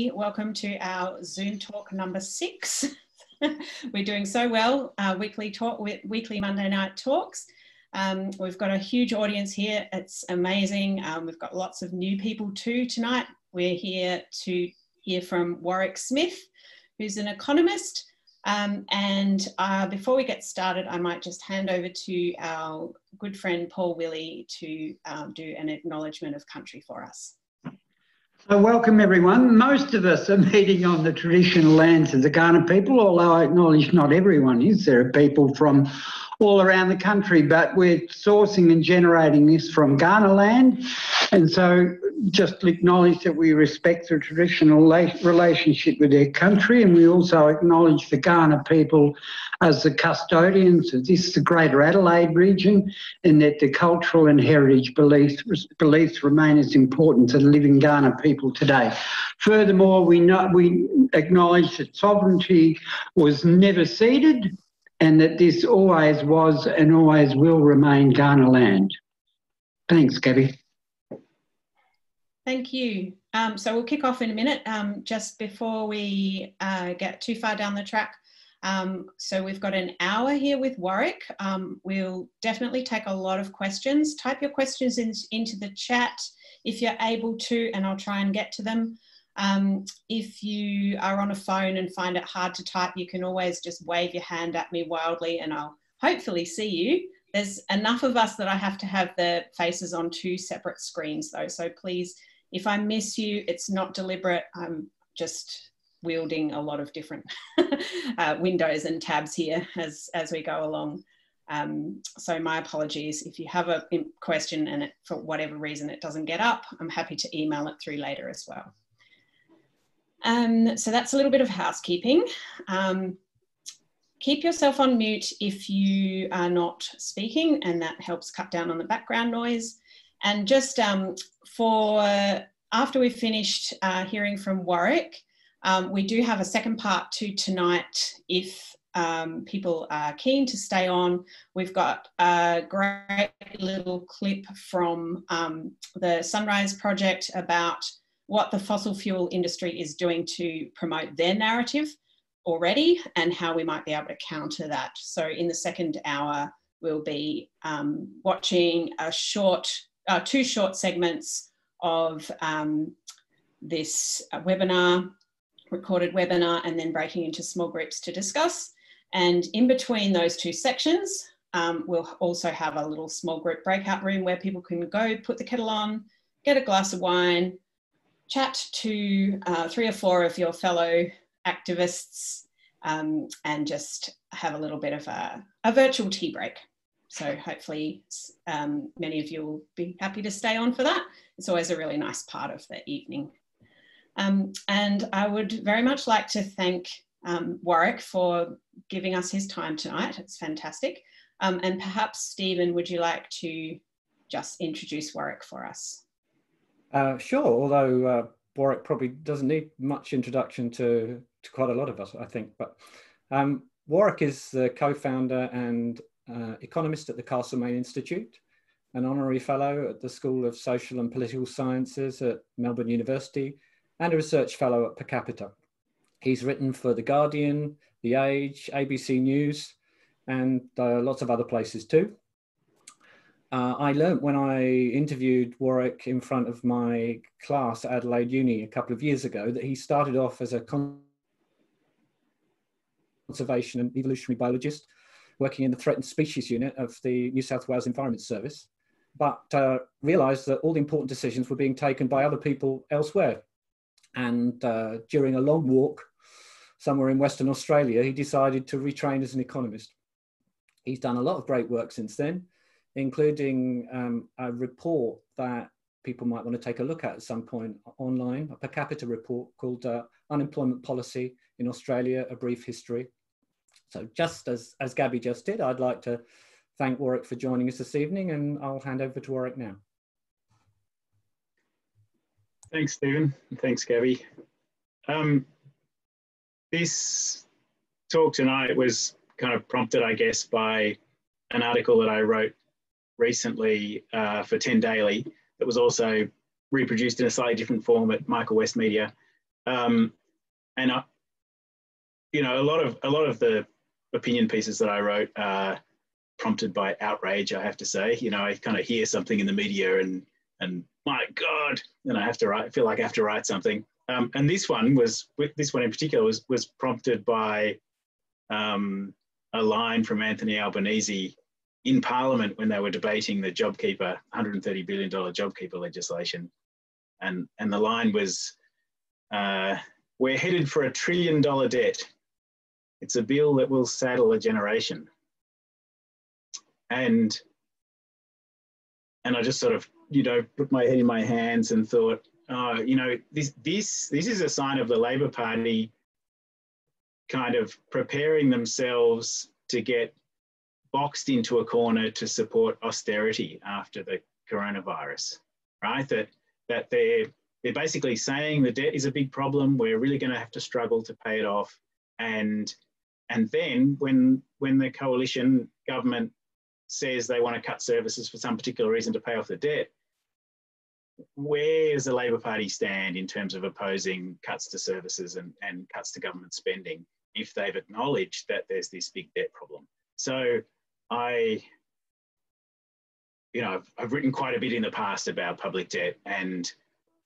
Welcome to our Zoom talk number 6. We're doing so well, weekly Monday night talks. We've got a huge audience here. It's amazing. We've got lots of new people too tonight. We're here to hear from Warwick Smith, who's an economist. Before we get started, I might just hand over to our good friend Paul Willey to do an acknowledgement of country for us. So welcome everyone. Most of us are meeting on the traditional lands of the Kaurna people, although I acknowledge not everyone is. There are people from all around the country, but we're sourcing and generating this from Kaurna land. And so just acknowledge that we respect the traditional relationship with their country, and we also acknowledge the Kaurna people as the custodians of this, the greater Adelaide region, and that the cultural and heritage beliefs remain as important to the living Kaurna people today. Furthermore, we acknowledge that sovereignty was never ceded and that this always was and always will remain Kaurna land. Thanks, Gabby. Thank you. So we'll kick off in a minute, just before we get too far down the track. So we've got an hour here with Warwick. We'll definitely take a lot of questions. Type your questions into the chat if you're able to, and I'll try and get to them. If you are on a phone and find it hard to type, you can always just wave your hand at me wildly and I'll hopefully see you. There's enough of us that I have to have the faces on 2 separate screens though, so please, if I miss you, it's not deliberate. I'm just wielding a lot of different windows and tabs here as we go along. So my apologies. If you have a question and for whatever reason it doesn't get up, I'm happy to email it through later as well. So that's a little bit of housekeeping. Keep yourself on mute if you are not speaking, and that helps cut down on the background noise. And just after we've finished hearing from Warwick, we do have a second part to tonight if people are keen to stay on. We've got a great little clip from the Sunrise Project about what the fossil fuel industry is doing to promote their narrative already and how we might be able to counter that. So in the second hour, we'll be watching a 2 short segments of this recorded webinar, and then breaking into small groups to discuss. And in between those 2 sections, we'll also have a little small group breakout room where people can go put the kettle on, get a glass of wine, chat to 3 or 4 of your fellow activists, and just have a little bit of a virtual tea break. So hopefully many of you will be happy to stay on for that. It's always a really nice part of the evening. And I would very much like to thank Warwick for giving us his time tonight. It's fantastic. And perhaps, Stephen, would you like to just introduce Warwick for us? Sure, although Warwick probably doesn't need much introduction to quite a lot of us, I think. But Warwick is the co-founder and economist at the Castlemaine Institute, an honorary fellow at the School of Social and Political Sciences at Melbourne University, and a research fellow at Per Capita. He's written for The Guardian, The Age, ABC News, and lots of other places too. I learnt when I interviewed Warwick in front of my class at Adelaide Uni a couple of years ago that he started off as a conservation and evolutionary biologist working in the Threatened Species Unit of the New South Wales Environment Service, but realised that all the important decisions were being taken by other people elsewhere. And during a long walk somewhere in Western Australia, he decided to retrain as an economist. He's done a lot of great work since then, including a report that people might want to take a look at some point online, a Per Capita report called Unemployment Policy in Australia, A Brief History. So just as Gabby just did, I'd like to thank Warwick for joining us this evening, and I'll hand over to Warwick now. Thanks, Stephen. Thanks, Gabby. This talk tonight was kind of prompted, I guess, by an article that I wrote recently for 10 Daily that was also reproduced in a slightly different form at Michael West Media And a lot of the opinion pieces that I wrote are prompted by outrage, I have to say. I kind of hear something in the media and my God, and I have to feel like I have to write something. And this one in particular was prompted by a line from Anthony Albanese in Parliament when they were debating the JobKeeper, $130 billion JobKeeper legislation. And the line was, we're headed for $1 trillion debt. It's a bill that will saddle a generation. And I just sort of, put my head in my hands and thought, this is a sign of the Labor Party kind of preparing themselves to get boxed into a corner to support austerity after the coronavirus, right? That they're basically saying the debt is a big problem. We're really going to have to struggle to pay it off. And then when the coalition government says they want to cut services for some particular reason to pay off the debt, where does the Labor Party stand in terms of opposing cuts to services and cuts to government spending if they've acknowledged that there's this big debt problem? So I've written quite a bit in the past about public debt and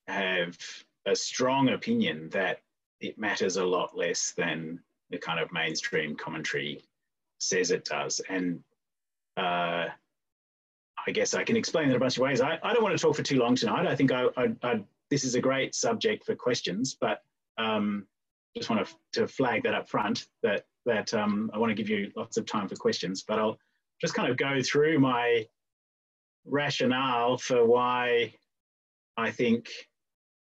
have a strong opinion that it matters a lot less than the kind of mainstream commentary says it does. And I guess I can explain it a bunch of ways. I don't want to talk for too long tonight. I think this is a great subject for questions, but just want to flag that up front, that I want to give you lots of time for questions, but I'll just kind of go through my rationale for why I think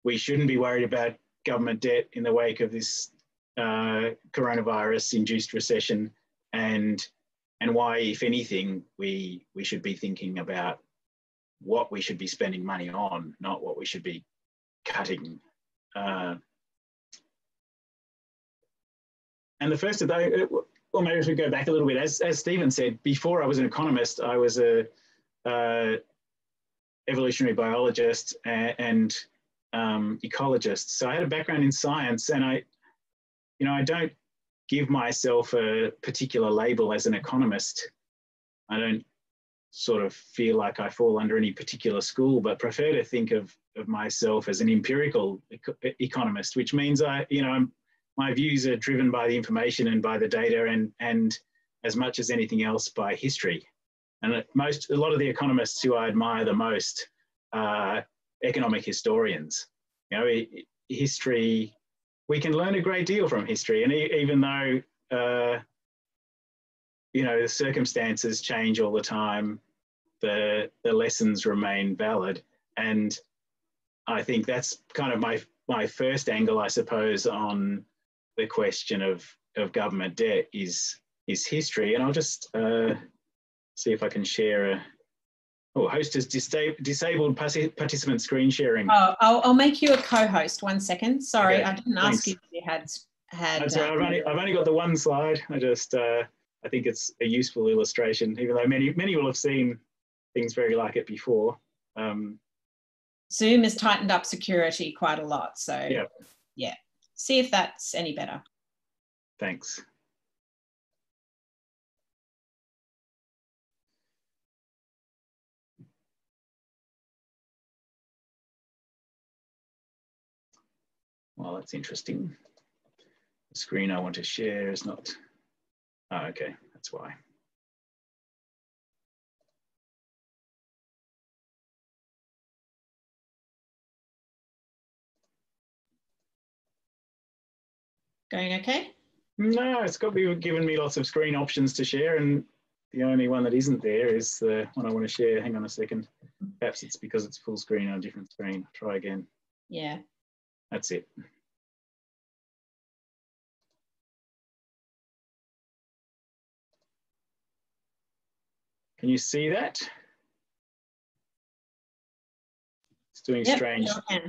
we shouldn't be worried about government debt in the wake of this coronavirus-induced recession, and why, if anything, we should be thinking about what we should be spending money on, not what we should be cutting. And the first of those, well, maybe if we go back a little bit, as Stephen said, before I was an economist, I was a evolutionary biologist and ecologist. So I had a background in science, and I don't give myself a particular label as an economist. I don't sort of feel like I fall under any particular school, but prefer to think of myself as an empirical economist, which means my views are driven by the information and by the data, and as much as anything else by history. And a lot of the economists who I admire the most are economic historians. History, we can learn a great deal from history, and even though the circumstances change all the time, the lessons remain valid. And I think that's kind of my first angle, I suppose, on the question of government debt is history. And I'll just see if I can share host has disabled participant screen sharing. Oh, I'll make you a co-host. 1 second. Sorry, okay, I didn't ask you if you had. That's right. I've only got the one slide. I just I think it's a useful illustration, even though many will have seen things very like it before. Zoom has tightened up security quite a lot, so yeah. See if that's any better. Thanks. Well, that's interesting. The screen I want to share is not. Oh, okay, that's why. Going okay? No, it's given me lots of screen options to share, and the only one that isn't there is the one I want to share. Hang on a second. Perhaps it's because it's full screen on a different screen. Try again. Yeah. That's it. Can you see that? It's doing strange. Sure.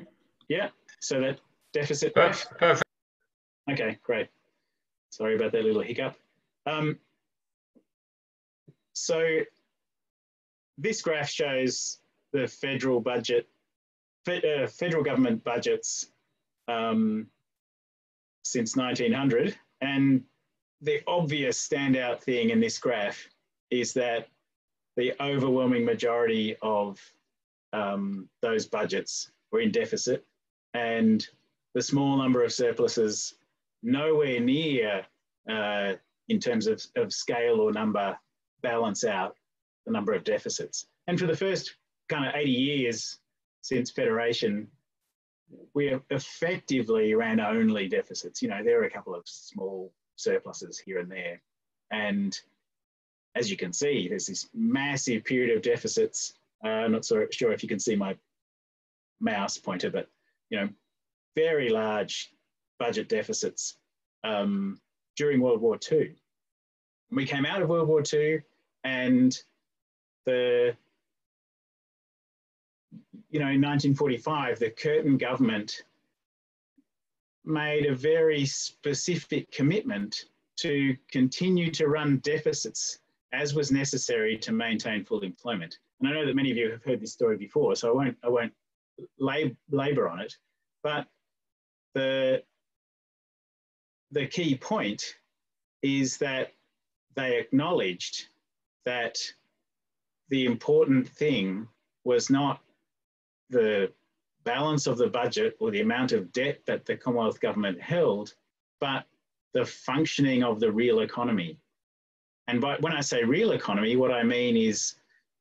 Yeah, so that deficit. Perfect. Okay, great. Sorry about that little hiccup. So this graph shows the federal budget, federal government budgets since 1900. And the obvious standout thing in this graph is that the overwhelming majority of those budgets were in deficit, and the small number of surpluses nowhere near, in terms of scale or number, balance out the number of deficits. And for the first kind of 80 years since Federation, we effectively ran only deficits. You know, there are a couple of small surpluses here and there. And as you can see, there's this massive period of deficits. I'm not so sure if you can see my mouse pointer, but, you know, very large budget deficits during World War II. We came out of World War II, and in 1945, the Curtin government made a very specific commitment to continue to run deficits as was necessary to maintain full employment. And I know that many of you have heard this story before, so I won't labour on it. But the key point is that they acknowledged that the important thing was not the balance of the budget or the amount of debt that the Commonwealth government held, but the functioning of the real economy. And when I say real economy, what I mean is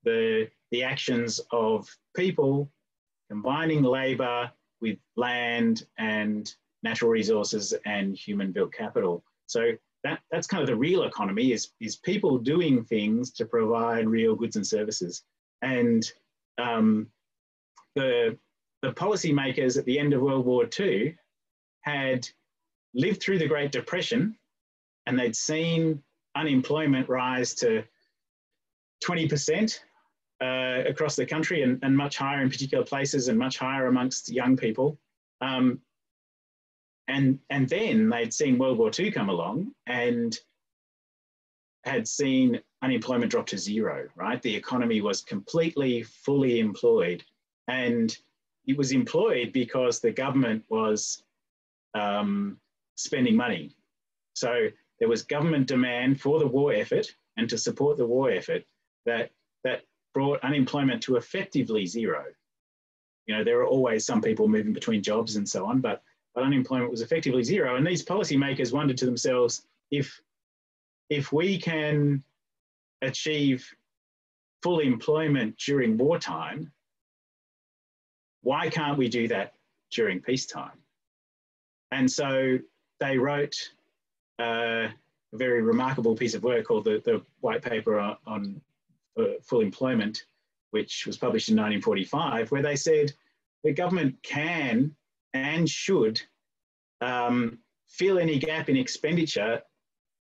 the actions of people combining labour with land and natural resources and human-built capital. So that's kind of the real economy, is people doing things to provide real goods and services. And the policymakers at the end of World War II had lived through the Great Depression, and they'd seen unemployment rise to 20% across the country, and much higher in particular places, and much higher amongst young people. And then they'd seen World War II come along and had seen unemployment drop to zero, right? The economy was completely, fully employed. And it was employed because the government was spending money. So there was government demand for the war effort and to support the war effort that brought unemployment to effectively zero. You know, there were always some people moving between jobs and so on, but unemployment was effectively zero. And these policymakers wondered to themselves, if we can achieve full employment during wartime, why can't we do that during peacetime? And so they wrote a very remarkable piece of work called the White Paper on Full Employment, which was published in 1945, where they said the government can and should fill any gap in expenditure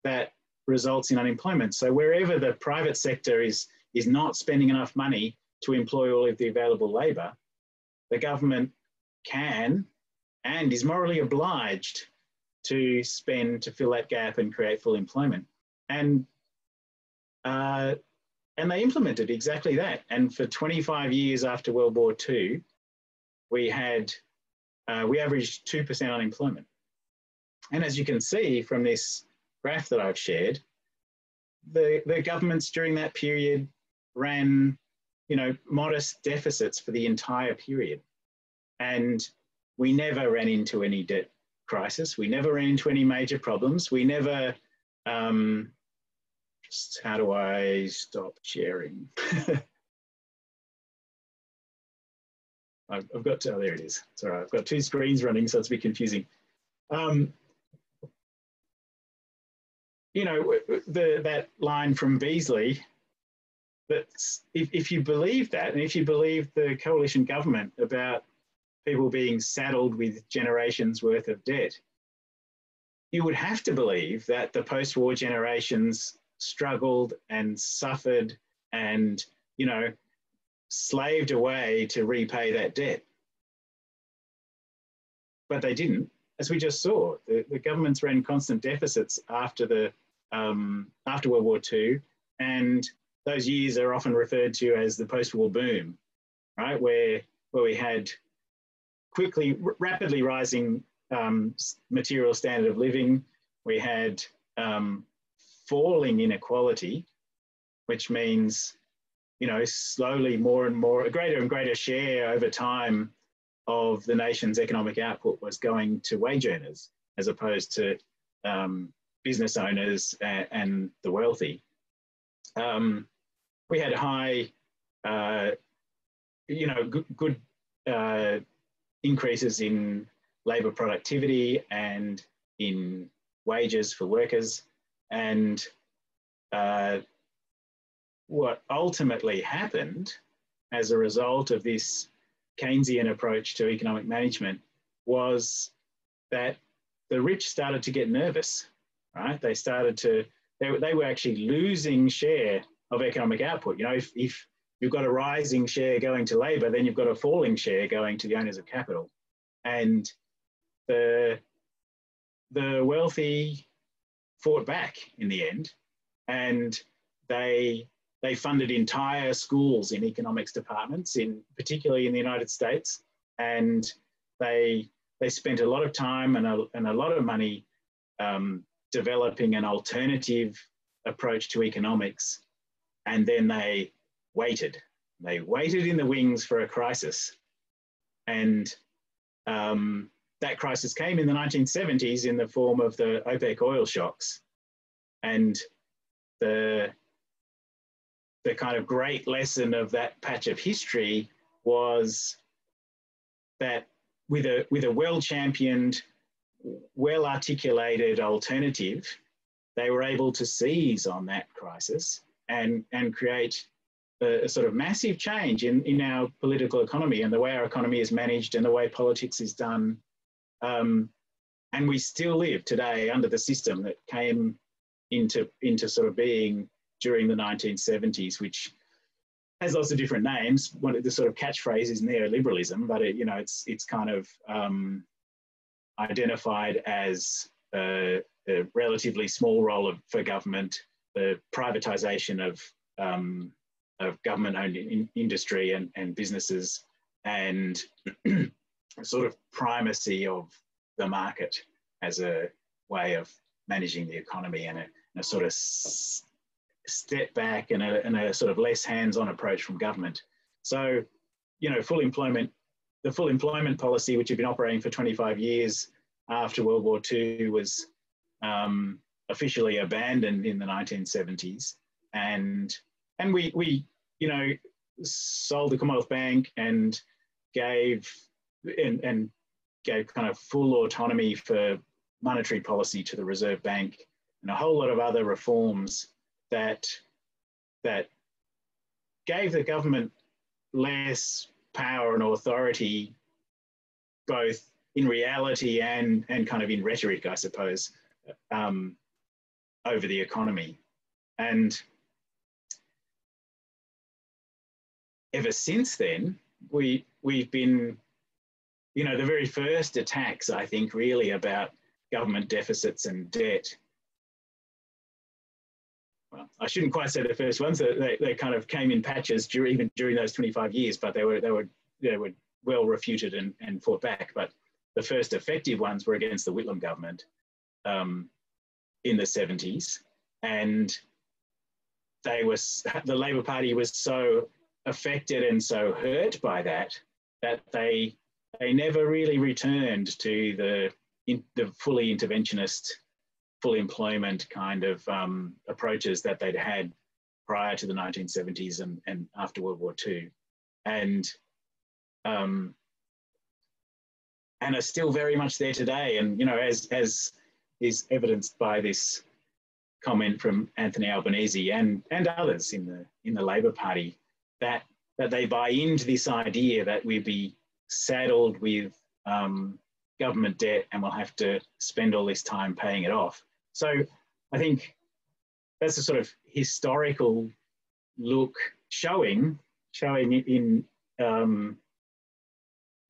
that results in unemployment. So wherever the private sector is not spending enough money to employ all of the available labour, the government can and is morally obliged to spend to fill that gap and create full employment. And they implemented exactly that. And for 25 years after World War II, we averaged 2% unemployment. And as you can see from this graph that I've shared, the governments during that period ran, modest deficits for the entire period. And we never ran into any debt crisis. We never ran into any major problems. We never, how do I stop sharing? I've got to, oh, there it is. It's all right. I've got two screens running, so it's a bit confusing. That line from Beazley, that if you believe that, and if you believe the coalition government about people being saddled with generations worth of debt, you would have to believe that the post-war generations struggled and suffered and, slaved away to repay that debt. But they didn't, as we just saw. The governments ran constant deficits after World War II, and those years are often referred to as the post-war boom, right? Where we had rapidly rising material standard of living. We had falling inequality, which means, you know, slowly more and more, a greater and greater share over time of the nation's economic output was going to wage earners as opposed to business owners and the wealthy. We had high, you know, good increases in labour productivity and in wages for workers. And what ultimately happened as a result of this Keynesian approach to economic management was that the rich started to get nervous, right? They started to, they were actually losing share of economic output. You know, if you've got a rising share going to labour, then you've got a falling share going to the owners of capital. And the wealthy fought back in the end, and they funded entire schools in economics departments, particularly in the United States, and they spent a lot of time and a lot of money developing an alternative approach to economics, and then they waited. They waited in the wings for a crisis, and that crisis came in the 1970s in the form of the OPEC oil shocks. And the kind of great lesson of that patch of history was that with a well-championed, well-articulated alternative, they were able to seize on that crisis and create a sort of massive change in our political economy and the way our economy is managed and the way politics is done. And we still live today under the system that came into sort of being during the 1970s, which has lots of different names. One of the sort of catchphrase is neoliberalism, but you know, it's kind of identified as a relatively small role for government, the privatisation of government-owned industry and businesses, and sort of primacy of the market as a way of managing the economy, and a sort of step back and a sort of less hands-on approach from government. So, you know, the full employment policy, which had been operating for 25 years after World War II, was officially abandoned in the 1970s. And we you know, sold the Commonwealth Bank and gave kind of full autonomy for monetary policy to the Reserve Bank, and a whole lot of other reforms that gave the government less power and authority, both in reality and kind of in rhetoric, I suppose, over the economy. And ever since then, we've been, you know, the very first attacks, I think, really about government deficits and debt. Well, I shouldn't quite say the first ones. They kind of came in patches even during those 25 years, but they were well refuted and fought back. But the first effective ones were against the Whitlam government in the 70s, and the Labor Party was so affected and so hurt by that they never really returned to the fully interventionist, full employment kind of approaches that they'd had prior to the 1970s and after World War II, and are still very much there today. And, you know, as is evidenced by this comment from Anthony Albanese and others in the Labor Party, that they buy into this idea that we'd be saddled with government debt and we'll have to spend all this time paying it off. So I think that's a sort of historical look showing in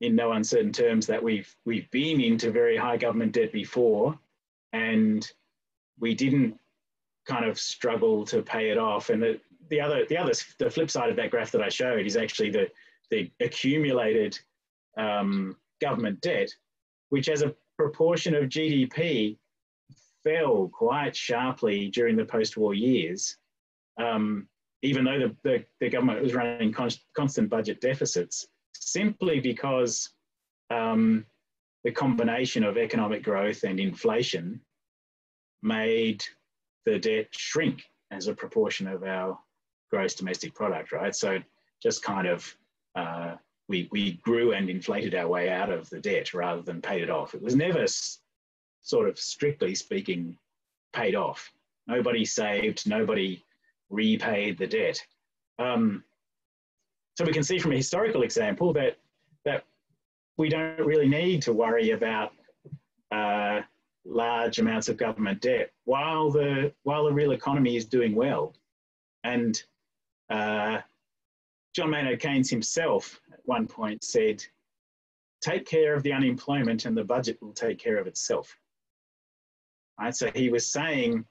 no uncertain terms that we've been into very high government debt before, and we didn't kind of struggle to pay it off. And the flip side of that graph that I showed is actually the accumulated government debt, which as proportion of GDP fell quite sharply during the post-war years, even though the government was running constant budget deficits, simply because the combination of economic growth and inflation made the debt shrink as a proportion of our gross domestic product, right? So just kind of, we grew and inflated our way out of the debt rather than paid it off. It was never sort of strictly speaking paid off. Nobody saved, nobody repaid the debt. So we can see from a historical example that we don't really need to worry about large amounts of government debt while the real economy is doing well. And John Maynard Keynes himself at one point said, take care of the unemployment and the budget will take care of itself. Right? So he was saying,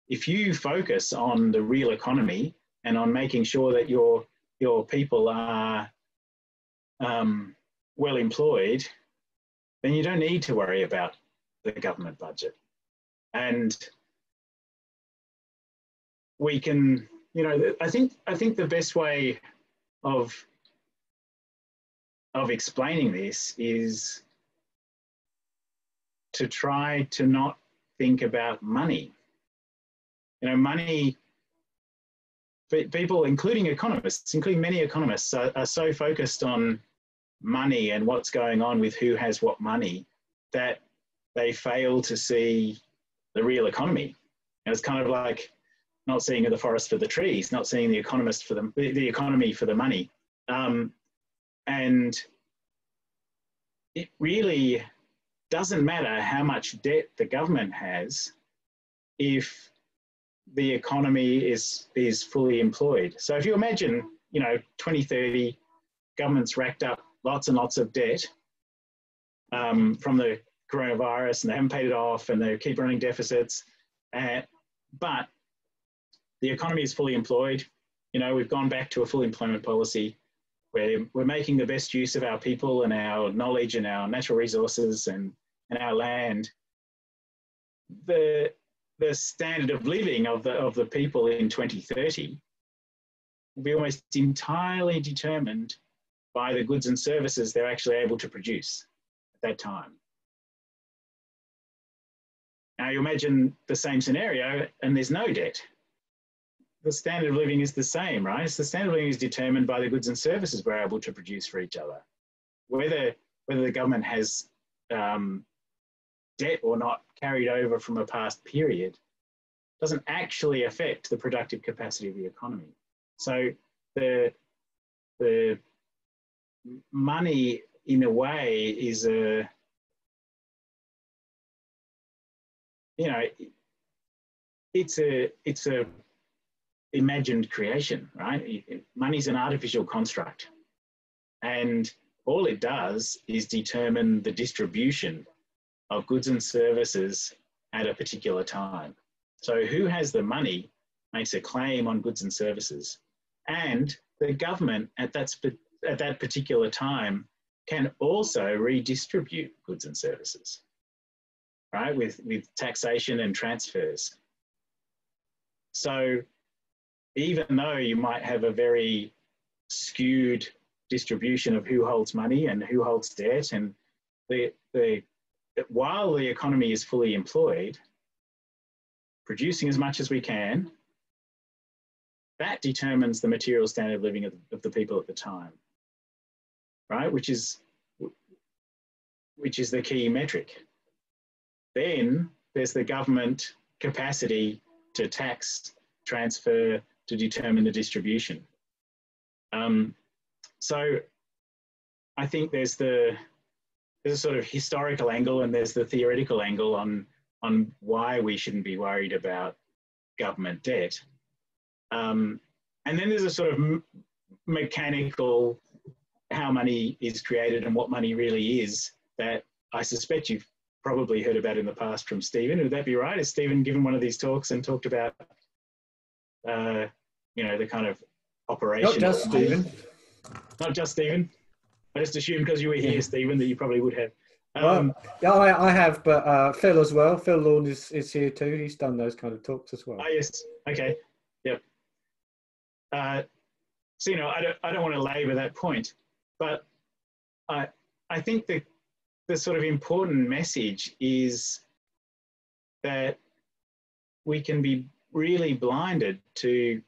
if you focus on the real economy and on making sure that your people are well employed, then you don't need to worry about the government budget. And we can, you know, I think the best way of explaining this is to try to not think about money. You know, money, people, including economists, including many economists, are so focused on money and what's going on with who has what money that they fail to see the real economy. And it's kind of like not seeing the forest for the trees, not seeing the economist for the economy for the money. And it really doesn't matter how much debt the government has if the economy is fully employed. So if you imagine, you know, 2030, government's racked up lots and lots of debt from the coronavirus, and they haven't paid it off, and they keep running deficits. But the economy is fully employed. You know, we've gone back to a full employment policy where we're making the best use of our people and our knowledge and our natural resources and our land. The standard of living of the people in 2030 will be almost entirely determined by the goods and services they're actually able to produce at that time. Now you imagine the same scenario and there's no debt. The standard of living is the same, right? So the standard of living is determined by the goods and services we're able to produce for each other. Whether the government has debt or not carried over from a past period doesn't actually affect the productive capacity of the economy. So the money, in a way, is a, you know, it's a imagined creation, right? Money's an artificial construct, and all it does is determine the distribution of goods and services at a particular time. So who has the money makes a claim on goods and services, and the government at that particular time can also redistribute goods and services, right, with taxation and transfers. So even though you might have a very skewed distribution of who holds money and who holds debt, and while the economy is fully employed, producing as much as we can, that determines the material standard of living of the people at the time, right? Which is the key metric. Then there's the government capacity to tax, transfer, to determine the distribution. So I think there's a sort of historical angle and there's the theoretical angle on why we shouldn't be worried about government debt. And then there's a sort of mechanical, how money is created and what money really is, that I suspect you've probably heard about in the past from Stephen. Would that be right? Has Stephen given one of these talks and talked about, you know, the kind of operation? Not just Stephen. Not just Stephen. I just assumed because you were here, Stephen, that you probably would have. Yeah, I have, but Phil as well. Phil Lawn is here too. He's done those kind of talks as well. Oh yes, okay, yep. So I don't want to labour that point, but I think the sort of important message is that we can be really blinded to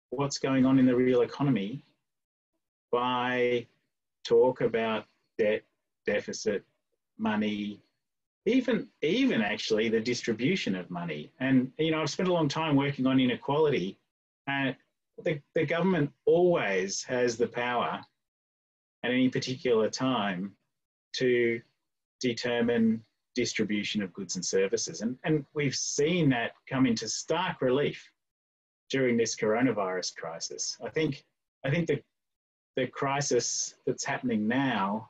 what's going on in the real economy by talk about debt, deficit, money, even actually the distribution of money. And I've spent a long time working on inequality, and the government always has the power at any particular time to determine distribution of goods and services. And we've seen that come into stark relief during this coronavirus crisis. I think the crisis that's happening now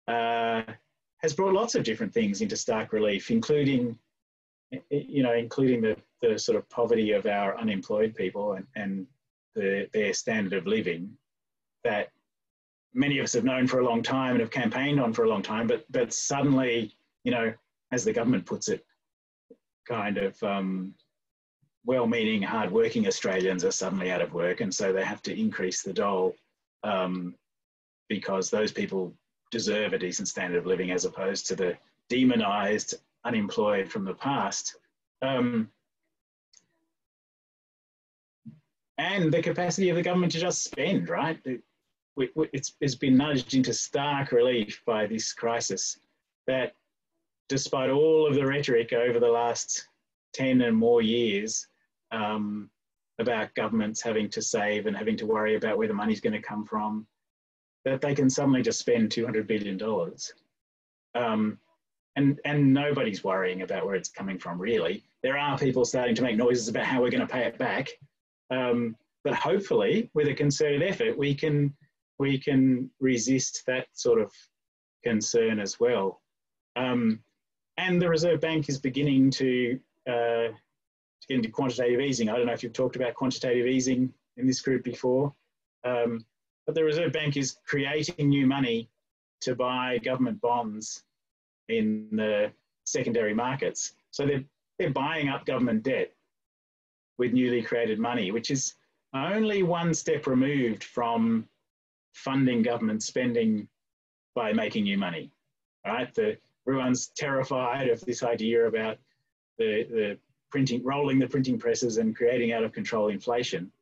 has brought lots of different things into stark relief, including the sort of poverty of our unemployed people and their standard of living that many of us have known for a long time and have campaigned on for a long time, but suddenly, as the government puts it, kind of well-meaning, hard-working Australians are suddenly out of work, and so they have to increase the dole because those people deserve a decent standard of living as opposed to the demonised unemployed from the past. And the capacity of the government to just spend, right? It's been nudged into stark relief by this crisis that despite all of the rhetoric over the last 10 and more years about governments having to save and having to worry about where the money's going to come from, that they can suddenly just spend $200 billion. And nobody's worrying about where it's coming from, really. There are people starting to make noises about how we're going to pay it back. But hopefully, with a concerted effort, we can resist that sort of concern as well. And the Reserve Bank is beginning to get into quantitative easing. I don't know if you've talked about quantitative easing in this group before, but the Reserve Bank is creating new money to buy government bonds in the secondary markets. So they're buying up government debt with newly created money, which is only one step removed from funding government spending by making new money, right? Everyone's terrified of this idea about the rolling the printing presses and creating out of control inflation.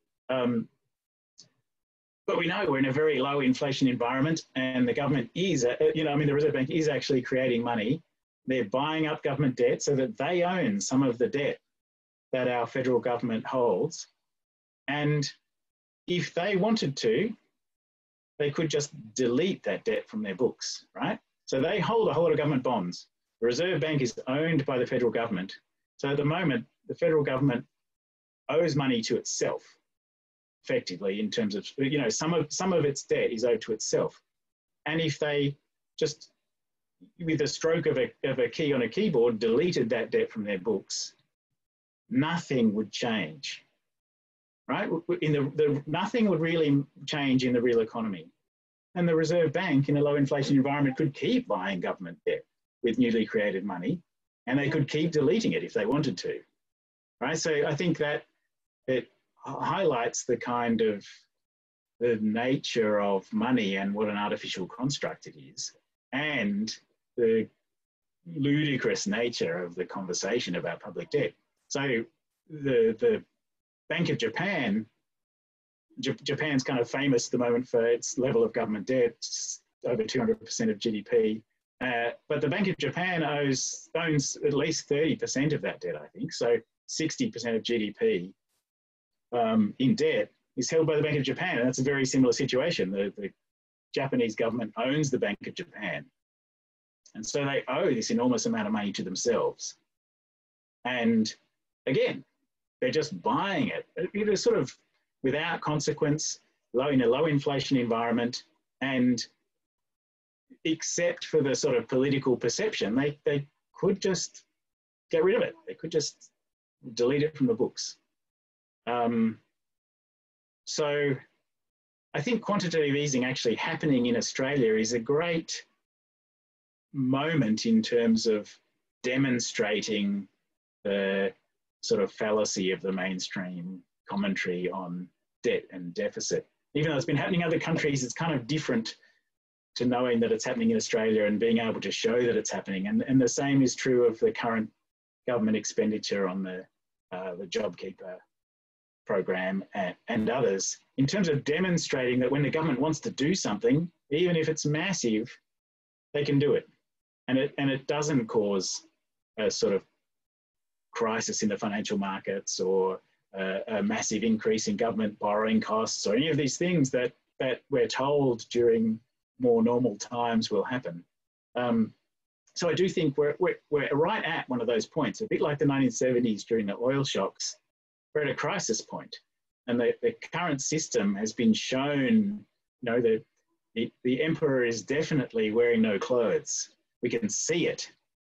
But we know we're in a very low inflation environment, and the government is, the Reserve Bank is actually creating money. They're buying up government debt so that they own some of the debt that our federal government holds. And if they wanted to, they could just delete that debt from their books, right? So they hold a whole lot of government bonds. The Reserve Bank is owned by the federal government. So at the moment, the federal government owes money to itself, effectively, in terms of, some of its debt is owed to itself. And if they just, with a stroke of a key on a keyboard, deleted that debt from their books, nothing would change, right? Nothing would really change in the real economy. And the Reserve Bank, in a low inflation environment, could keep buying government debt with newly created money, and they could keep deleting it if they wanted to, right? So I think that it highlights the kind of the nature of money and what an artificial construct it is, and the ludicrous nature of the conversation about public debt. So the Bank of Japan, Japan's kind of famous at the moment for its level of government debt, over 200% of GDP. But the Bank of Japan owns at least 30% of that debt, I think. So 60% of GDP in debt is held by the Bank of Japan. And that's a very similar situation. The Japanese government owns the Bank of Japan. And so they owe this enormous amount of money to themselves. And again, they're just buying it. It is sort of without consequence, in a low inflation environment, and except for the sort of political perception, they could just get rid of it. They could just delete it from the books. So I think quantitative easing actually happening in Australia is a great moment in terms of demonstrating the sort of fallacy of the mainstream commentary on debt and deficit. Even though it's been happening in other countries, it's kind of different to knowing that it's happening in Australia and being able to show that it's happening. And the same is true of the current government expenditure on the JobKeeper program and others, in terms of demonstrating that when the government wants to do something, even if it's massive, they can do it. And it doesn't cause a sort of crisis in the financial markets or a massive increase in government borrowing costs or any of these things that we're told during more normal times will happen. So I do think we're right at one of those points, a bit like the 1970s during the oil shocks. We're at a crisis point, and the current system has been shown, the emperor is definitely wearing no clothes. We can see it.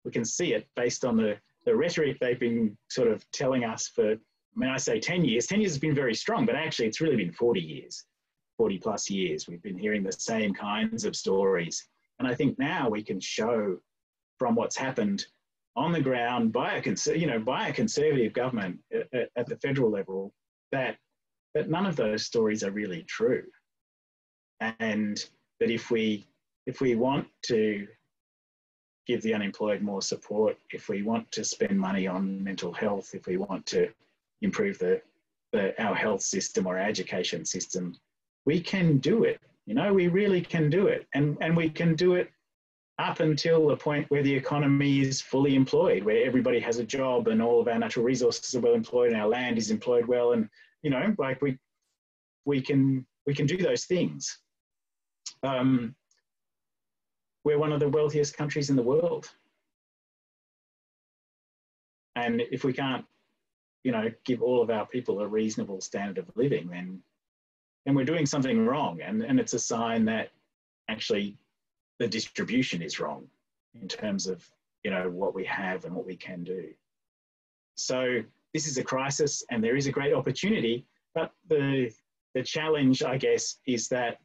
We can see it based on the rhetoric they've been sort of telling us for, I say 10 years. 10 years has been very strong, but actually it's really been 40 years, 40 plus years. We've been hearing the same kinds of stories. And I think now we can show from what's happened on the ground by a conservative government at the federal level that none of those stories are really true. And that if we want to give the unemployed more support, if we want to spend money on mental health, if we want to improve our health system or our education system, we can do it. We really can do it. And we can do it up until a point where the economy is fully employed, where everybody has a job and all of our natural resources are well employed and our land is employed well. And, we can do those things. We're one of the wealthiest countries in the world. And if we can't, give all of our people a reasonable standard of living, then we're doing something wrong. And it's a sign that actually the distribution is wrong in terms of, what we have and what we can do. So this is a crisis and there is a great opportunity, but the challenge, I guess, is that,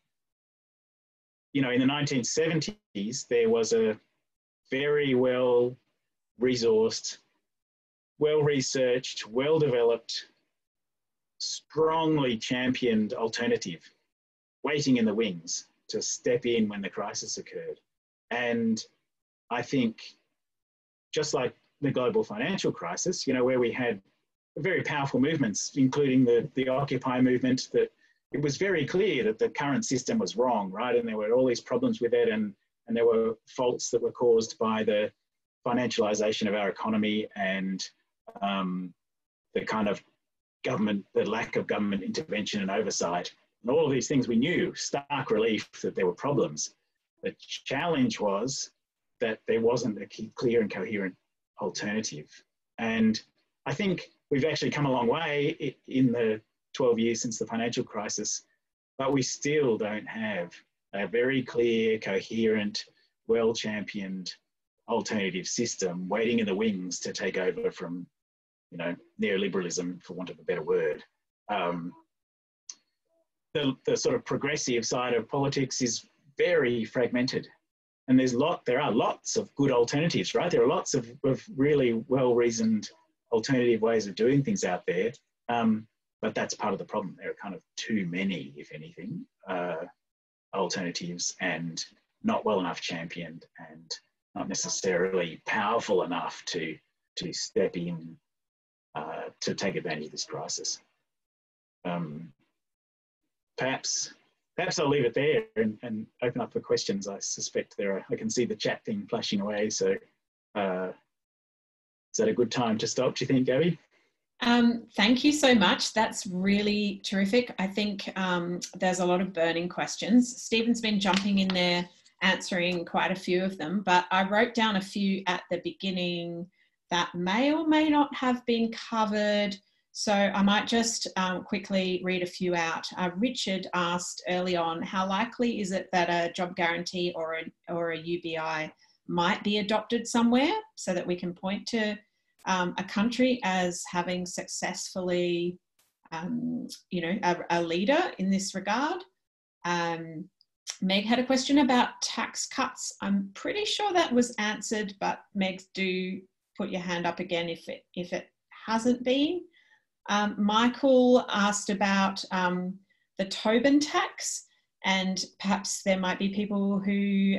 in the 1970s, there was a very well-resourced, well-researched, well-developed, strongly championed alternative waiting in the wings to step in when the crisis occurred. And I think just like the global financial crisis, where we had very powerful movements, including the Occupy movement, that it was very clear that the current system was wrong, right? And there were all these problems with it, and there were faults that were caused by the financialization of our economy and the kind of the lack of government intervention and oversight. And all of these things we knew, stark relief that there were problems. The challenge was that there wasn't a clear and coherent alternative. And I think we've actually come a long way in the 12 years since the financial crisis, but we still don't have a very clear, coherent, well-championed alternative system waiting in the wings to take over from, neoliberalism, for want of a better word. The sort of progressive side of politics is very fragmented, and there are lots of good alternatives, right? There are lots of really well-reasoned alternative ways of doing things out there, but that's part of the problem. There are kind of too many, if anything, alternatives, and not well enough championed, and not necessarily powerful enough to step in to take advantage of this crisis. Perhaps I'll leave it there and open up for questions. I suspect I can see the chat thing flashing away. So is that a good time to stop, do you think, Gabby? Thank you so much. That's really terrific. I think there's a lot of burning questions. Stephen's been jumping in there, answering quite a few of them, but I wrote down a few at the beginning that may or may not have been covered. So I might just quickly read a few out. Richard asked early on, how likely is it that a job guarantee or a UBI might be adopted somewhere, so that we can point to a country as having successfully, a leader in this regard? Meg had a question about tax cuts. I'm pretty sure that was answered, but Meg, do put your hand up again if it hasn't been. Michael asked about the Tobin tax, and perhaps there might be people who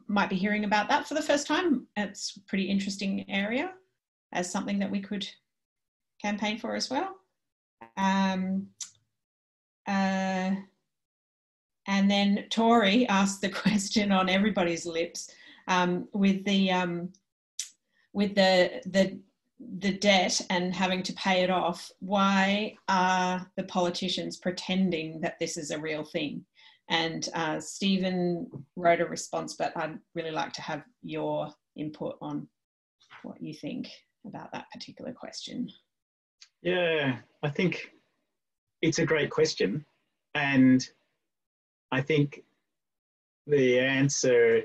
might be hearing about that for the first time. It's a pretty interesting area as something that we could campaign for as well. And then Tori asked the question on everybody's lips, with the debt and having to pay it off, why are the politicians pretending that this is a real thing? And Stephen wrote a response, but I'd really like to have your input on what you think about that particular question. Yeah, I think it's a great question. And I think the answer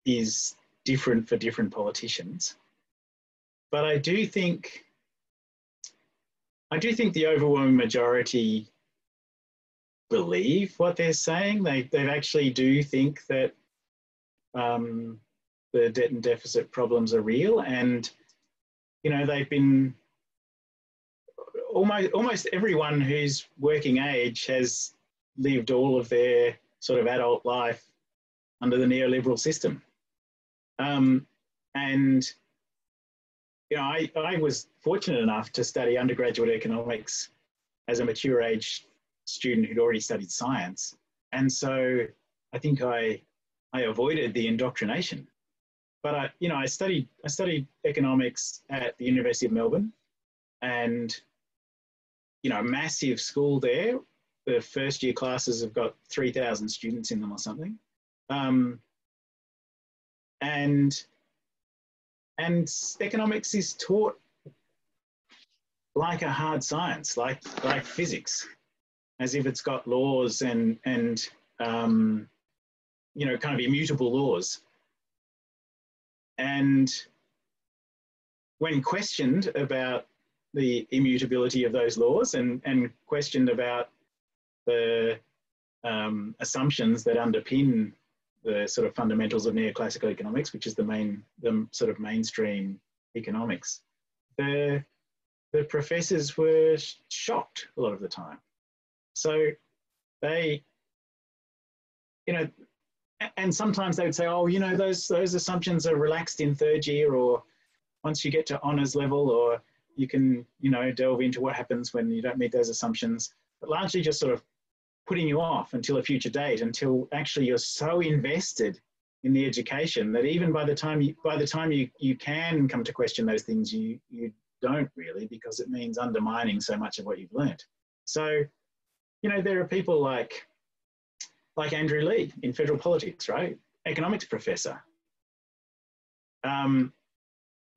is different for different politicians. But I do think the overwhelming majority believe what they're saying. They actually do think that the debt and deficit problems are real, and they've been almost everyone who's working age has lived all of their sort of adult life under the neoliberal system. And I was fortunate enough to study undergraduate economics as a mature age student who'd already studied science. And so I think I avoided the indoctrination. But I studied economics at the University of Melbourne, and a massive school there. The first year classes have got 3,000 students in them or something. And economics is taught like a hard science, like physics, as if it's got laws and kind of immutable laws. And when questioned about the immutability of those laws and questioned about the assumptions that underpin the sort of fundamentals of neoclassical economics, which is the sort of mainstream economics, the professors were shocked a lot of the time. So they, and sometimes they would say, oh, those assumptions are relaxed in third year, or once you get to honours level, or you can, delve into what happens when you don't meet those assumptions, but largely just sort of putting you off until a future date, until actually you're so invested in the education that even by the time you can come to question those things, you don't really, because it means undermining so much of what you've learned. So, there are people like Andrew Lee in federal politics, right? Economics professor,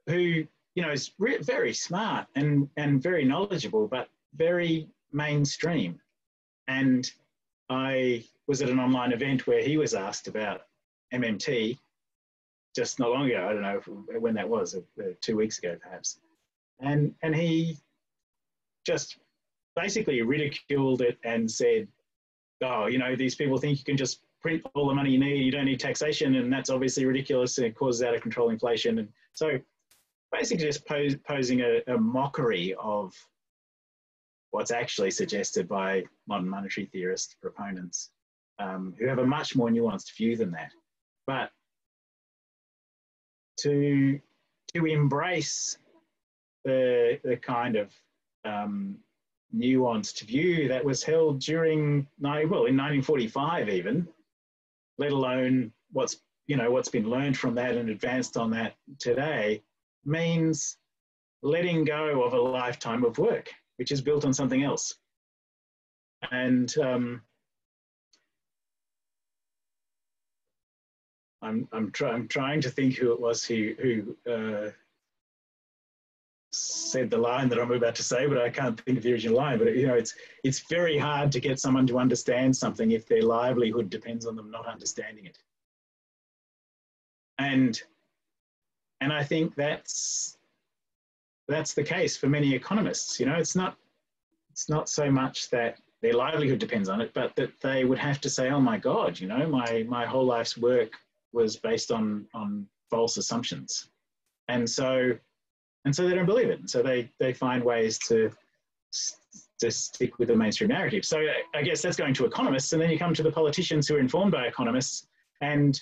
who, is very smart and very knowledgeable, but very mainstream. And I was at an online event where he was asked about MMT just not long ago. I don't know when that was, 2 weeks ago perhaps. And he just basically ridiculed it and said, oh, these people think you can just print all the money you need, you don't need taxation, and that's obviously ridiculous and it causes out of control inflation. And so basically just posing a mockery of what's actually suggested by modern monetary theorist proponents, who have a much more nuanced view than that. But to embrace the kind of nuanced view that was held in 1945 even, let alone what's been learned from that and advanced on that today, means letting go of a lifetime of work, which is built on something else. And I'm trying to think who it was who said the line that I'm about to say, but I can't think of the original line. But it's very hard to get someone to understand something if their livelihood depends on them not understanding it. And I think that's the case for many economists. It's not so much that their livelihood depends on it, but that they would have to say, oh my God, you know, my whole life's work was based on false assumptions. And so they don't believe it. And so they find ways to stick with the mainstream narrative. So I guess that's going to economists, and then you come to the politicians who are informed by economists and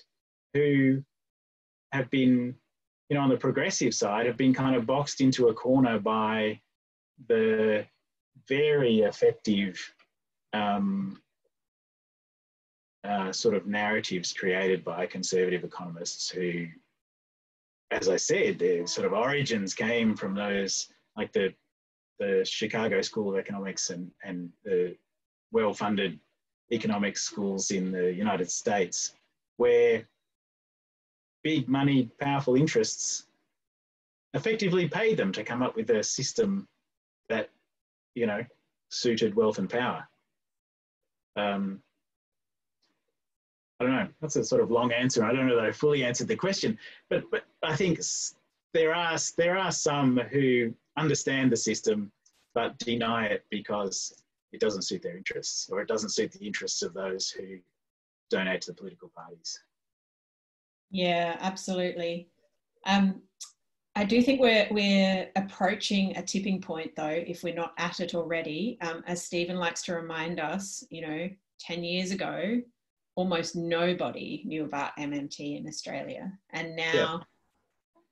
who have been, you know, on the progressive side, have been kind of boxed into a corner by the very effective sort of narratives created by conservative economists who, as I said, their sort of origins came from those, like the Chicago School of Economics and the well-funded economics schools in the United States, where big money, powerful interests effectively paid them to come up with a system that, you know, suited wealth and power. I don't know, that's a sort of long answer. I don't know that I fully answered the question, but I think there are some who understand the system but deny it because it doesn't suit their interests, or it doesn't suit the interests of those who donate to the political parties. Yeah, absolutely. I do think we're approaching a tipping point, though, if we're not at it already. As Stephen likes to remind us, you know, 10 years ago, almost nobody knew about MMT in Australia. And now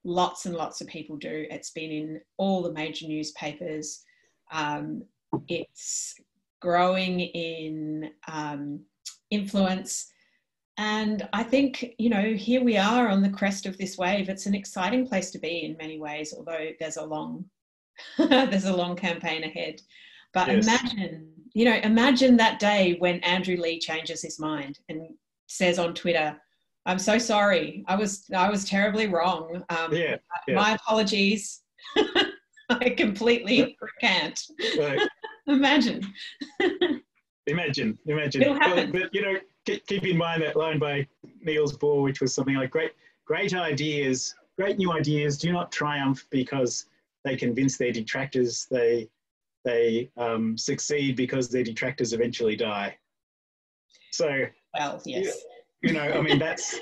lots and lots of people do. It's been in all the major newspapers. It's growing in influence. And I think, you know, here we are on the crest of this wave. It's an exciting place to be in many ways, although there's a long, there's a long campaign ahead. But imagine that day when Andrew Leigh changes his mind and says on Twitter, "I'm so sorry. I was terribly wrong. My apologies. I completely recant." Right. Imagine. Imagine. It'll happen. But you know, keep in mind that line by Niels Bohr, which was something like, great ideas, great new ideas do not triumph because they convince their detractors. They succeed because their detractors eventually die. So, well, yes. You know, I mean, that's,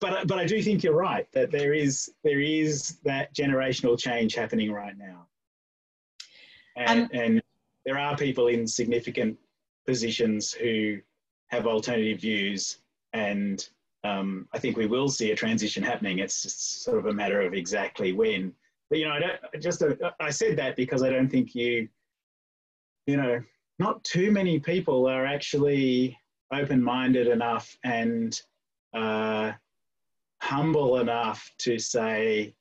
but I do think you're right that there is that generational change happening right now. And there are people in significant positions who have alternative views, and I think we will see a transition happening. It's just sort of a matter of exactly when. But, you know, I said that because I don't think not too many people are actually open-minded enough and humble enough to say,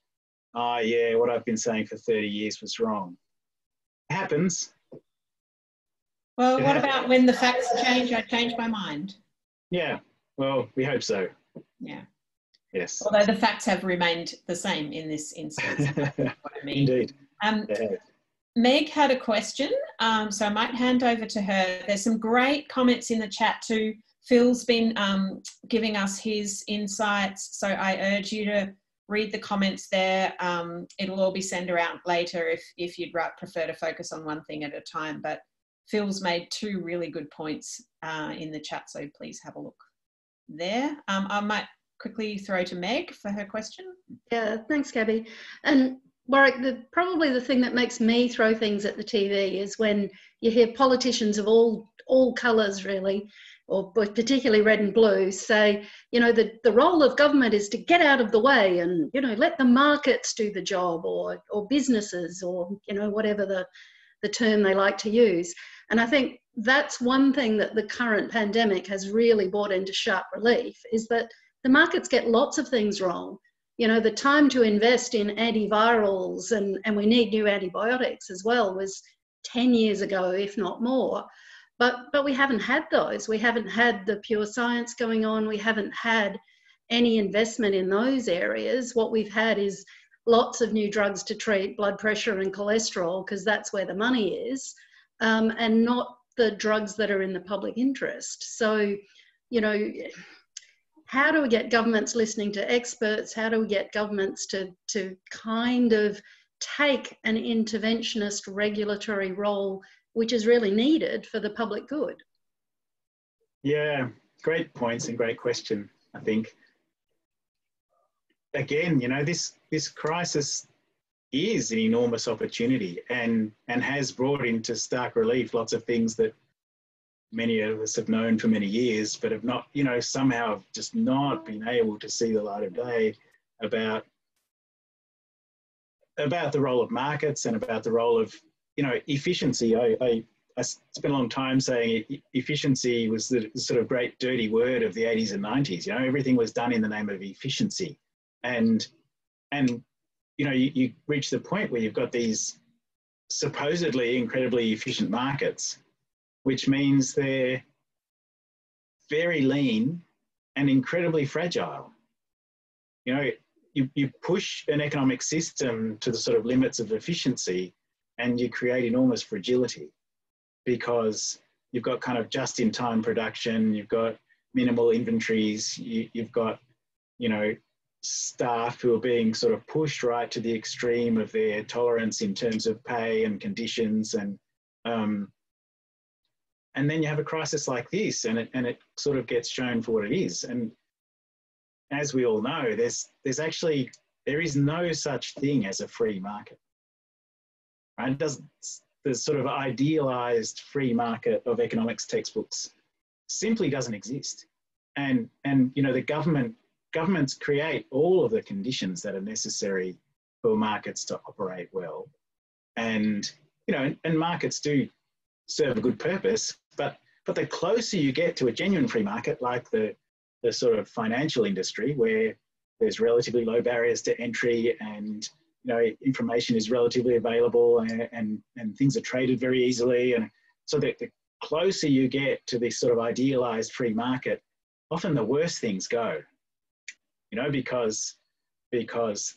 oh yeah, what I've been saying for 30 years was wrong. It happens. Well, what about when the facts change, I change my mind? Yeah, well, we hope so. Yeah. Yes. Although the facts have remained the same in this instance. What I mean. Indeed. Meg had a question, so I might hand over to her. There's some great comments in the chat too. Phil's been giving us his insights, so I urge you to read the comments there. It'll all be sent around later if you'd prefer to focus on one thing at a time, but Phil's made two really good points in the chat, so please have a look there. I might quickly throw to Meg for her question. Yeah, thanks, Gabby. And Warwick, probably the thing that makes me throw things at the TV is when you hear politicians of all colours really, or particularly red and blue, say, you know, the role of government is to get out of the way and, you know, let the markets do the job, or businesses, or, you know, whatever the term they like to use. And I think that's one thing that the current pandemic has really brought into sharp relief, is that the markets get lots of things wrong. You know, the time to invest in antivirals, and we need new antibiotics as well, was 10 years ago, if not more. But we haven't had those. We haven't had the pure science going on. We haven't had any investment in those areas. What we've had is lots of new drugs to treat blood pressure and cholesterol, because that's where the money is, and not the drugs that are in the public interest. So, you know, how do we get governments listening to experts? How do we get governments to kind of take an interventionist regulatory role which is really needed for the public good. Yeah, great points and great question. I think, again, you know, this crisis is an enormous opportunity and has brought into stark relief lots of things that many of us have known for many years, but have not, you know, somehow have just not been able to see the light of day about the role of markets and about the role of, you know, efficiency. I spent a long time saying efficiency was the sort of great dirty word of the 80s and 90s. You know, everything was done in the name of efficiency. And you know, you reach the point where you've got these supposedly incredibly efficient markets, which means they're very lean and incredibly fragile. You know, you push an economic system to the sort of limits of efficiency and you create enormous fragility, because you've got kind of just-in-time production, you've got minimal inventories, you've got, you know, staff who are being sort of pushed right to the extreme of their tolerance in terms of pay and conditions, and then you have a crisis like this, and it sort of gets shown for what it is. And as we all know, there is no such thing as a free market. Right? The sort of idealized free market of economics textbooks simply doesn't exist. And you know, the governments create all of the conditions that are necessary for markets to operate well. And, you know, and markets do serve a good purpose, but the closer you get to a genuine free market, like the sort of financial industry, where there's relatively low barriers to entry and, you know, information is relatively available and things are traded very easily. And so that the closer you get to this sort of idealized free market, often the worse things go, you know, because there's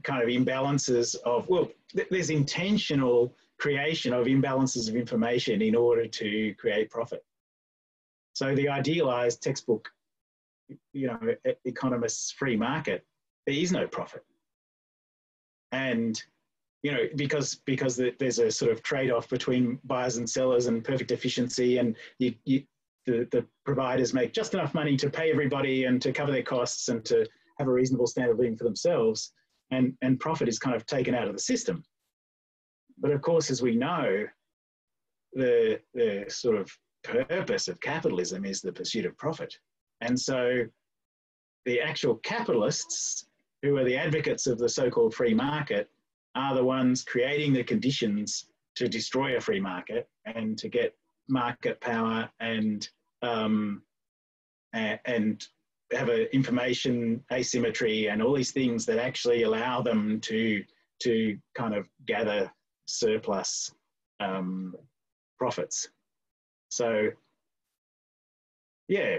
kind of imbalances of, well, there's intentional creation of imbalances of information in order to create profit. So the idealized textbook, you know, economists' free market, there is no profit. And, you know, because there's a sort of trade-off between buyers and sellers and perfect efficiency, and the providers make just enough money to pay everybody and to cover their costs and to have a reasonable standard of living for themselves, and profit is kind of taken out of the system. But of course, as we know, the sort of purpose of capitalism is the pursuit of profit. And so the actual capitalists, who are the advocates of the so-called free market, are the ones creating the conditions to destroy a free market and to get market power and have an information asymmetry and all these things that actually allow them to kind of gather surplus profits. So yeah,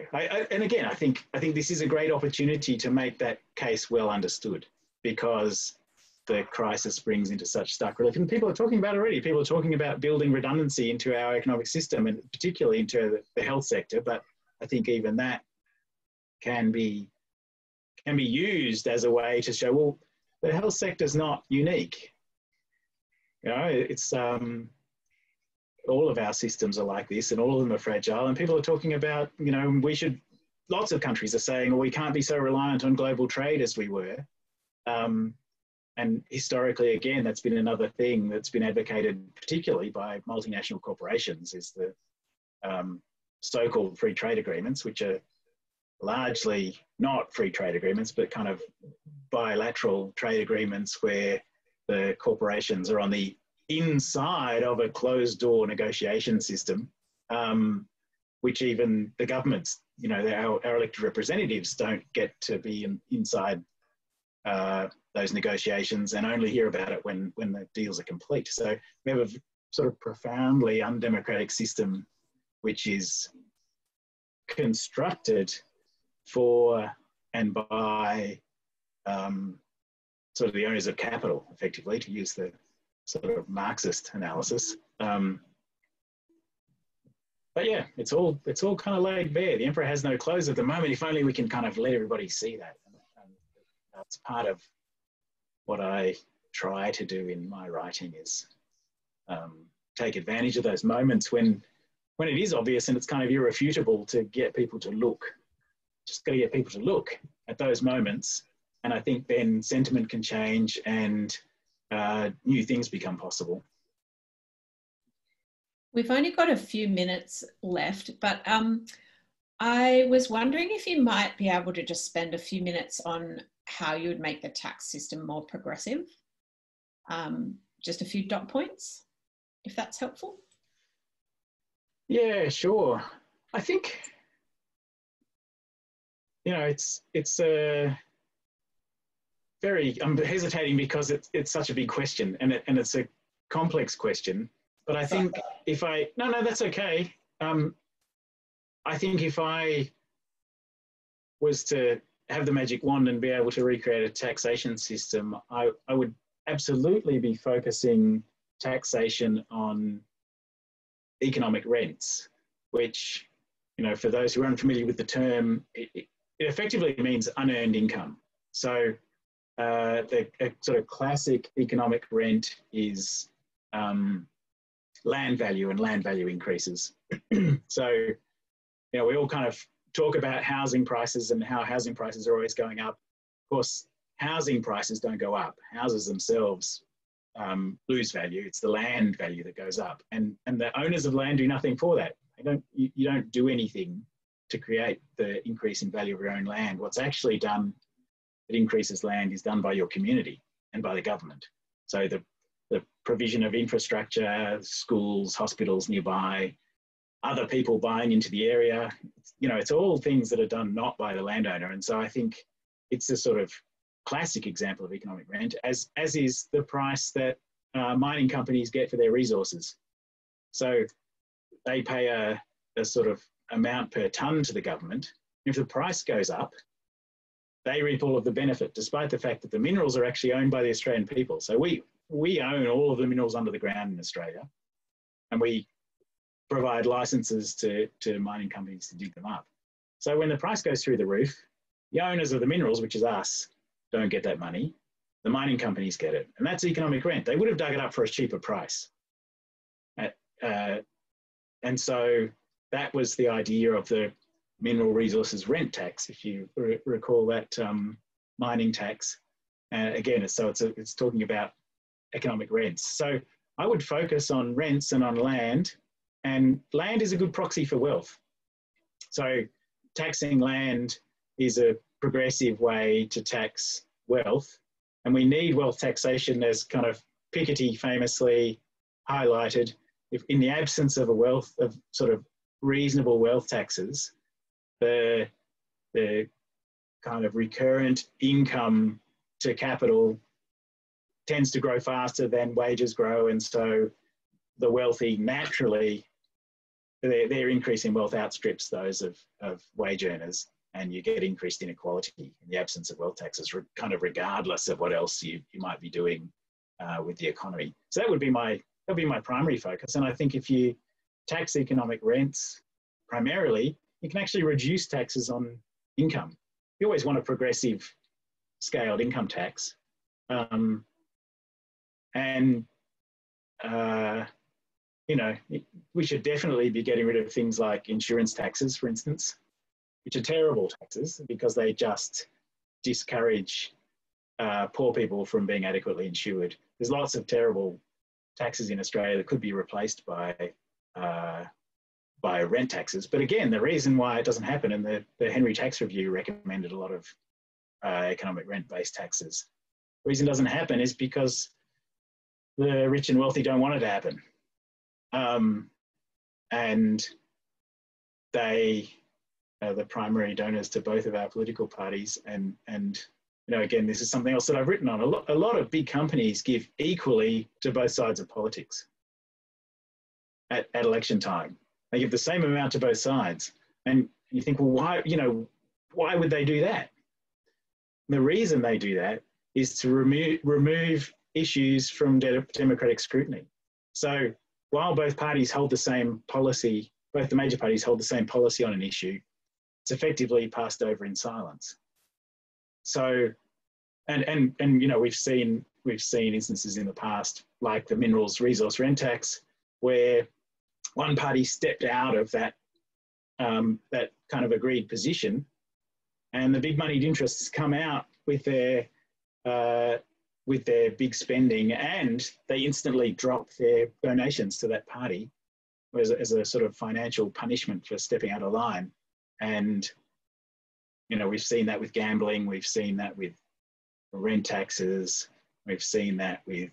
and again, I think this is a great opportunity to make that case well understood, because the crisis brings into such stark relief. And people are talking about it already. People are talking about building redundancy into our economic system, and particularly into the health sector. But I think even that can be used as a way to show, well, the health sector is not unique. You know, it's all of our systems are like this, and all of them are fragile. And people are talking about, you know, lots of countries are saying, well, we can't be so reliant on global trade as we were. And historically, again, that's been another thing that's been advocated, particularly by multinational corporations, is the so-called free trade agreements, which are largely not free trade agreements, but kind of bilateral trade agreements where the corporations are on the inside of a closed-door negotiation system, which even the governments, you know, our elected representatives don't get to be inside those negotiations and only hear about it when the deals are complete. So we have a sort of profoundly undemocratic system which is constructed for and by sort of the owners of capital, effectively, to use the sort of Marxist analysis. But yeah, it's all kind of laid bare. The emperor has no clothes at the moment. If only we can kind of let everybody see that. And that's part of what I try to do in my writing, is take advantage of those moments when it is obvious and it's kind of irrefutable to get people to look. Just got to get people to look at those moments, and I think then sentiment can change and new things become possible. We've only got a few minutes left, but I was wondering if you might be able to just spend a few minutes on how you would make the tax system more progressive. Just a few dot points, if that's helpful. Yeah, sure. I think, you know, it's very, I'm hesitating because it's such a big question, and it's a complex question. But I think if I, no, that's okay. I think if I was to have the magic wand and be able to recreate a taxation system, I would absolutely be focusing taxation on economic rents, which, you know, for those who are unfamiliar with the term, it effectively means unearned income. So a sort of classic economic rent is land value and land value increases. So, you know, we all kind of talk about housing prices and how housing prices are always going up. Of course, housing prices don't go up. Houses themselves lose value. It's the land value that goes up, and the owners of land do nothing for that. You don't do anything to create the increase in value of your own land. What's actually done that increases land is done by your community and by the government. So the provision of infrastructure, schools, hospitals nearby, other people buying into the area, you know, it's all things that are done not by the landowner. And so I think it's a sort of classic example of economic rent, as is the price that mining companies get for their resources. So they pay a sort of amount per tonne to the government. If the price goes up, they reap all of the benefit, despite the fact that the minerals are actually owned by the Australian people. So we own all of the minerals under the ground in Australia, and we provide licenses to mining companies to dig them up. So when the price goes through the roof, the owners of the minerals, which is us, don't get that money. The mining companies get it. And that's economic rent. They would have dug it up for a cheaper price. And so that was the idea of the mineral resources rent tax, if you recall that mining tax. Again, it's talking about economic rents. So I would focus on rents and on land, and land is a good proxy for wealth. So taxing land is a progressive way to tax wealth, and we need wealth taxation, as kind of Piketty famously highlighted. If in the absence of sort of reasonable wealth taxes, the kind of recurrent income to capital tends to grow faster than wages grow, and so the wealthy naturally, their increase in wealth outstrips those of wage earners, and you get increased inequality in the absence of wealth taxes, kind of regardless of what else you might be doing with the economy. So that would be my primary focus. And I think if you tax economic rents primarily, you can actually reduce taxes on income. You always want a progressive scaled income tax. You know, we should definitely be getting rid of things like insurance taxes, for instance, which are terrible taxes because they just discourage poor people from being adequately insured. There's lots of terrible taxes in Australia that could be replaced by rent taxes. But again, the reason why it doesn't happen, and the Henry Tax Review recommended a lot of economic rent-based taxes. The reason it doesn't happen is because the rich and wealthy don't want it to happen. And they are the primary donors to both of our political parties. And you know, again, this is something else that I've written on. A lot of big companies give equally to both sides of politics at election time. They give the same amount to both sides. And you think, well, why would they do that? And the reason they do that is to remove issues from democratic scrutiny. So while both parties hold the same policy, both the major parties hold the same policy on an issue, it's effectively passed over in silence. So, and you know, we've seen we've seen instances in the past, like the minerals resource rent tax, where one party stepped out of that that kind of agreed position, and the big moneyed interests come out with their big spending, and they instantly drop their donations to that party as a sort of financial punishment for stepping out of line. And, you know, we've seen that with gambling, we've seen that with rent taxes, we've seen that with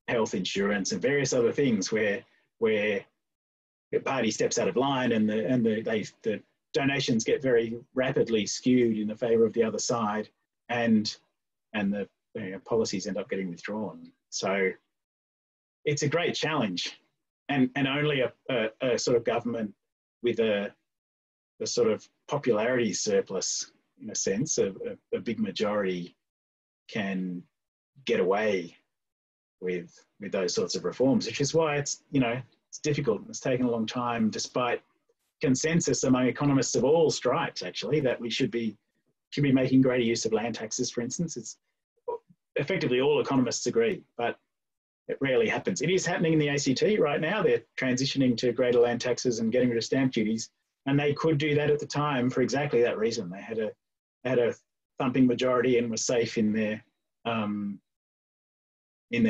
health insurance and various other things where the party steps out of line and the donations get very rapidly skewed in the favour of the other side, and the policies end up getting withdrawn. So it's a great challenge, and only a sort of government with a sort of popularity surplus, in a sense, a big majority, can get away with those sorts of reforms, which is why it's, you know, it's difficult. It's taken a long time, despite consensus among economists of all stripes, actually, that we should be making greater use of land taxes, for instance. It's effectively all economists agree, but it rarely happens. It is happening in the ACT right now. They're transitioning to greater land taxes and getting rid of stamp duties, and they could do that at the time for exactly that reason. They had a thumping majority and were safe in their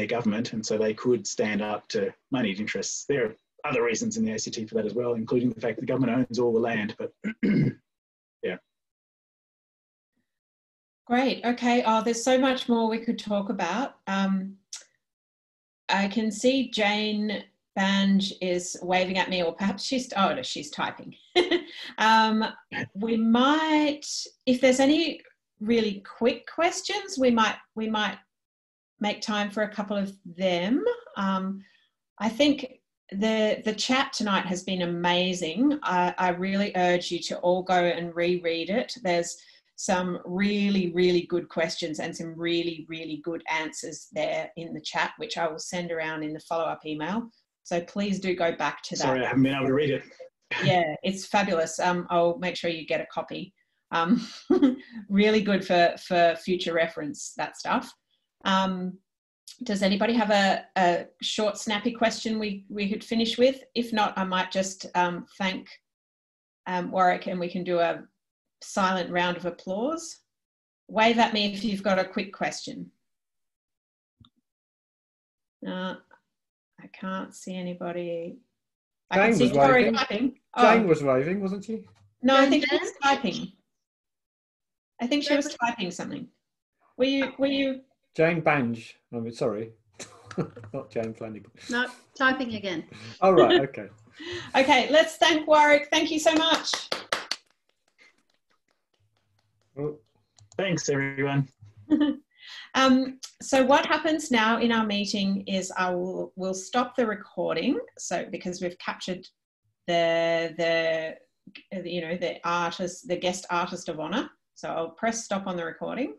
government, and so they could stand up to moneyed interests. There are other reasons in the ACT for that as well, including the fact that the government owns all the land, but yeah. Great, okay. Oh, there's so much more we could talk about. I can see Jane Bange is waving at me, or perhaps she's typing. We might, if there's any really quick questions, we might make time for a couple of them. I think the chat tonight has been amazing. I really urge you to all go and reread it. There's some really, really good questions and some really, really good answers there in the chat, which I will send around in the follow-up email. So please do go back to that. Sorry, I haven't been able to read it. Yeah, it's fabulous. I'll make sure you get a copy. Really good for future reference, that stuff. Does anybody have a short, snappy question we could finish with? If not, I might just thank Warwick, and we can do a silent round of applause. Wave at me if you've got a quick question. I can't see anybody. I can see Tori typing. Jane was waving, wasn't she? No, I think she was typing. I think she was typing something. Were you? Jane Bange. I mean, sorry, not Jane Flannery. No, typing again. Oh, right, okay. Okay, let's thank Warwick. Thank you so much. Well, thanks, everyone. So what happens now in our meeting is we'll stop the recording. So because we've captured the guest artist of honor. So I'll press stop on the recording.